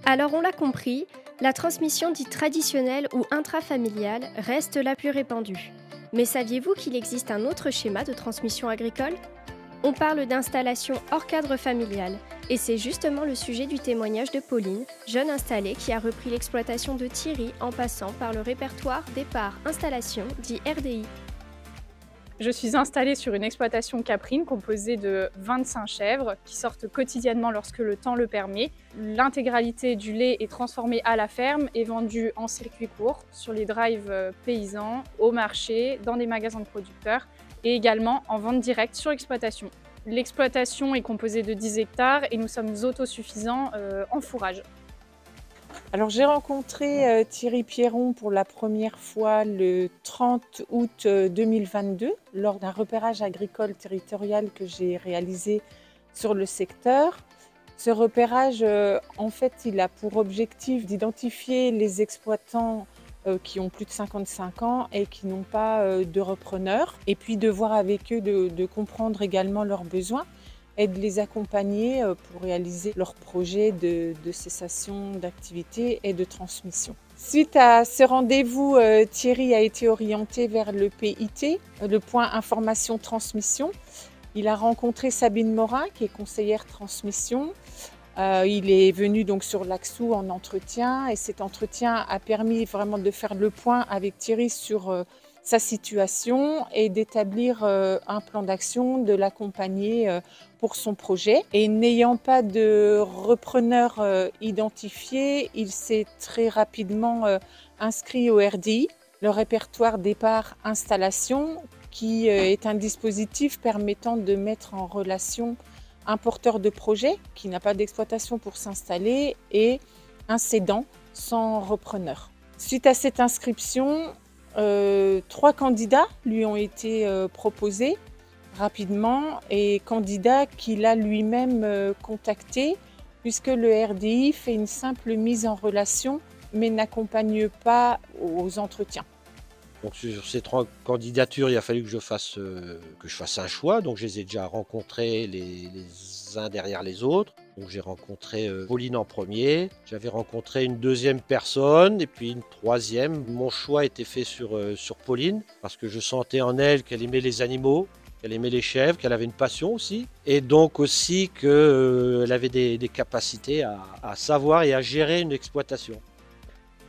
Alors on l'a compris, la transmission dite traditionnelle ou intrafamiliale reste la plus répandue. Mais saviez-vous qu'il existe un autre schéma de transmission agricole ? On parle d'installation hors cadre familial, et c'est justement le sujet du témoignage de Pauline, jeune installée qui a repris l'exploitation de Thierry en passant par le répertoire départ installation dit RDI. Je suis installée sur une exploitation caprine composée de 25 chèvres qui sortent quotidiennement lorsque le temps le permet. L'intégralité du lait est transformée à la ferme et vendue en circuit court sur les drives paysans, au marché, dans des magasins de producteurs et également en vente directe sur l'exploitation. L'exploitation est composée de 10 hectares et nous sommes autosuffisants en fourrage. Alors j'ai rencontré Thierry Pierron pour la première fois le 30 août 2022 lors d'un repérage agricole territorial que j'ai réalisé sur le secteur. Ce repérage, en fait, il a pour objectif d'identifier les exploitants qui ont plus de 55 ans et qui n'ont pas de repreneurs, et puis de voir avec eux, de comprendre également leurs besoins et de les accompagner pour réaliser leur projet de cessation d'activité et de transmission. Suite à ce rendez-vous, Thierry a été orienté vers le PIT, le point information transmission. Il a rencontré Sabine Morin, qui est conseillère transmission. Il est venu donc sur l'Axou en entretien, et cet entretien a permis vraiment de faire le point avec Thierry sur sa situation et d'établir un plan d'action, de l'accompagner pour son projet. Et n'ayant pas de repreneur identifié, il s'est très rapidement inscrit au RDI, le répertoire départ installation, qui est un dispositif permettant de mettre en relation un porteur de projet qui n'a pas d'exploitation pour s'installer et un cédant sans repreneur. Suite à cette inscription, 3 candidats lui ont été proposés rapidement, et candidats qu'il a lui-même contactés, puisque le RDI fait une simple mise en relation mais n'accompagne pas aux entretiens. Donc sur ces 3 candidatures, il a fallu que je fasse un choix. Donc je les ai déjà rencontrés les uns derrière les autres. Donc j'ai rencontré Pauline en premier, j'avais rencontré une deuxième personne et puis une troisième. Mon choix était fait sur Pauline parce que je sentais en elle qu'elle aimait les animaux, qu'elle aimait les chèvres, qu'elle avait une passion aussi. Et donc aussi qu'elle avait des capacités à savoir et à gérer une exploitation.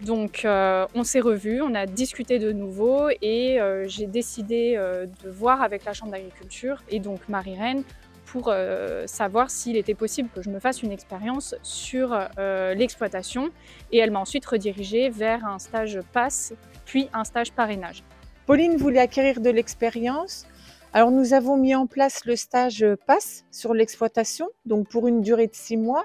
Donc on s'est revus, on a discuté de nouveau et j'ai décidé de voir avec la Chambre d'agriculture et donc Marie-Reine pour savoir s'il était possible que je me fasse une expérience sur l'exploitation, et elle m'a ensuite redirigée vers un stage PASS puis un stage parrainage. Pauline voulait acquérir de l'expérience. Alors nous avons mis en place le stage PASS sur l'exploitation, donc pour une durée de 6 mois.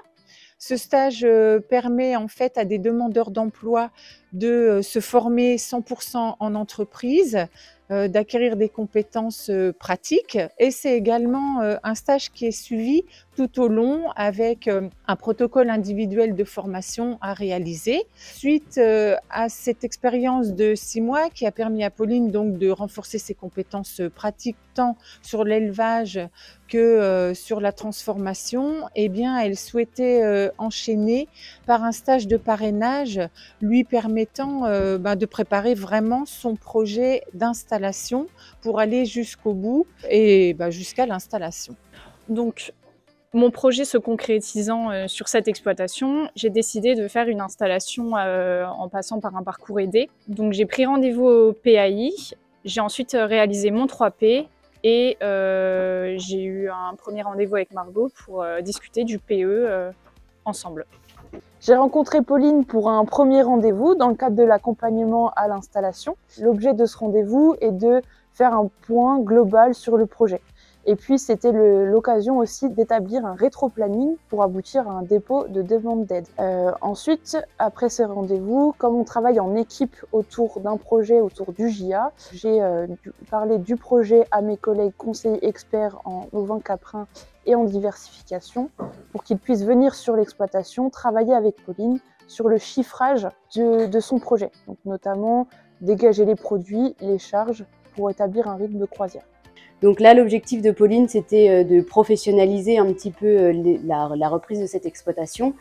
Ce stage permet en fait à des demandeurs d'emploi de se former 100% en entreprise, d'acquérir des compétences pratiques, et c'est également un stage qui est suivi tout au long avec un protocole individuel de formation à réaliser. Suite à cette expérience de 6 mois qui a permis à Pauline donc de renforcer ses compétences pratiques tant sur l'élevage que sur la transformation, eh bien elle souhaitait enchaîner par un stage de parrainage lui permettant de préparer vraiment son projet d'installation pour aller jusqu'au bout et jusqu'à l'installation. Donc, mon projet se concrétisant sur cette exploitation, j'ai décidé de faire une installation en passant par un parcours aidé. Donc j'ai pris rendez-vous au PAI, j'ai ensuite réalisé mon 3P et j'ai eu un premier rendez-vous avec Margot pour discuter du PE ensemble. J'ai rencontré Pauline pour un premier rendez-vous dans le cadre de l'accompagnement à l'installation. L'objet de ce rendez-vous est de faire un point global sur le projet. Et puis c'était l'occasion aussi d'établir un rétro-planning pour aboutir à un dépôt de demande d'aide. Ensuite, après ces rendez-vous, comme on travaille en équipe autour d'un projet, autour du JA, j'ai parlé du projet à mes collègues conseillers experts en ovins caprins et en diversification pour qu'ils puissent venir sur l'exploitation, travailler avec Pauline sur le chiffrage de son projet. Donc notamment dégager les produits, les charges pour établir un rythme de croisière. Donc là, l'objectif de Pauline, c'était de professionnaliser un petit peu la reprise de cette exploitation,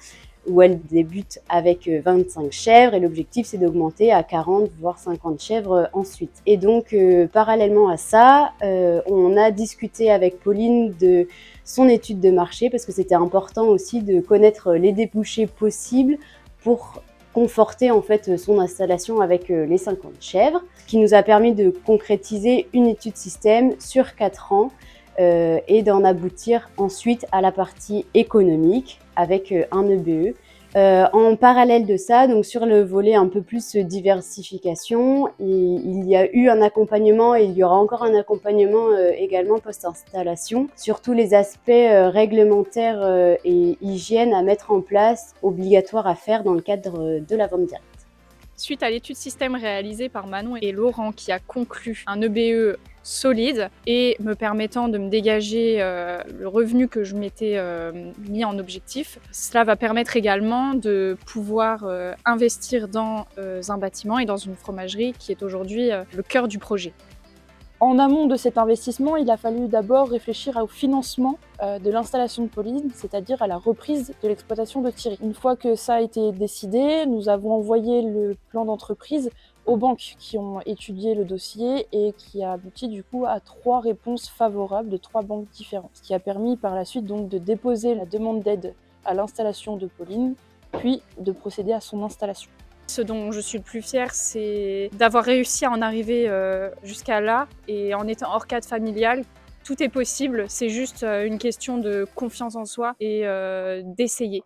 où elle débute avec 25 chèvres et l'objectif c'est d'augmenter à 40 voire 50 chèvres ensuite. Et donc parallèlement à ça, on a discuté avec Pauline de son étude de marché parce que c'était important aussi de connaître les débouchés possibles pour conforter en fait son installation avec les 50 chèvres, ce qui nous a permis de concrétiser une étude système sur 4 ans et d'en aboutir ensuite à la partie économique avec un EBE. En parallèle de ça, donc sur le volet un peu plus diversification, il y a eu un accompagnement et il y aura encore un accompagnement également post-installation sur tous les aspects réglementaires et hygiène à mettre en place, obligatoires à faire dans le cadre de la vente directe. Suite à l'étude système réalisée par Manon et Laurent qui a conclu un EBE solide et me permettant de me dégager le revenu que je m'étais mis en objectif. Cela va permettre également de pouvoir investir dans un bâtiment et dans une fromagerie qui est aujourd'hui le cœur du projet. En amont de cet investissement, il a fallu d'abord réfléchir au financement de l'installation de Pauline, c'est-à-dire à la reprise de l'exploitation de Thierry. Une fois que ça a été décidé, nous avons envoyé le plan d'entreprise aux banques qui ont étudié le dossier et qui a abouti du coup à 3 réponses favorables de 3 banques différentes. Ce qui a permis par la suite donc de déposer la demande d'aide à l'installation de Pauline, puis de procéder à son installation. Ce dont je suis le plus fière, c'est d'avoir réussi à en arriver jusqu'à là et en étant hors cadre familial. Tout est possible, c'est juste une question de confiance en soi et d'essayer.